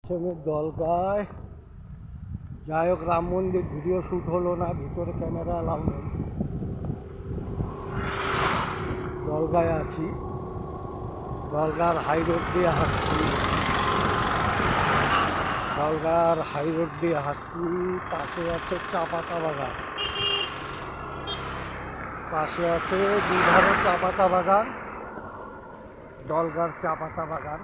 আছি আমি দলগায়। যাই হোক, রাম মন্দির ভিডিও শ্যুট হলো না, ভিতরে ক্যামেরা অ্যালাউ নেই। দলগায় আছি, দলগার হাই রোড দিয়ে হাঁটছি। দলগার হাই রোড দিয়ে হাঁটছি, পাশে আছে চা পাতা বাগান, পাশে আছে দুধারে চা পাতা বাগান, দলগার চা পাতা বাগান।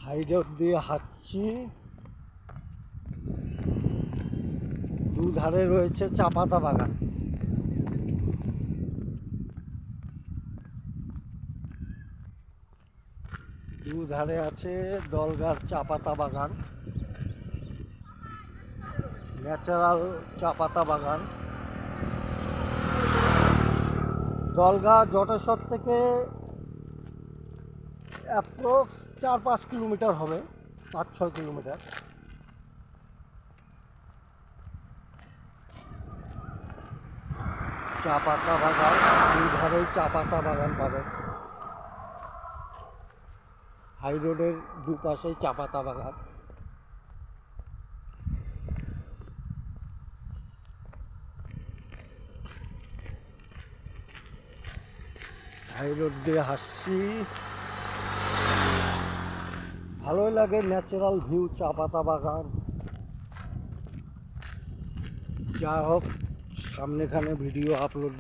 হাই রোড দিয়ে হাঁটছি, দুধারে রয়েছে চা পাতা বাগান। দুধারে আছে দলগার চা পাতা বাগান, ন্যাচারাল চা পাতা বাগান। দলগা জটেশ্বর থেকে অ্যাপ্রক্স 4-5 কিলোমিটার হবে, 5-6 কিলোমিটার। চা পাতা বাগান, দুধারেই চা পাতা বাগান পাবেন। হাই রোডের দুপাশেই চা পাতা বাগান। হাই রোড দিয়ে হাসছি, ভালোই লাগে, ন্যাচারাল ভিউ, চা পাতা বাগান। যা হোক, সামনেখানে ভিডিও আপলোড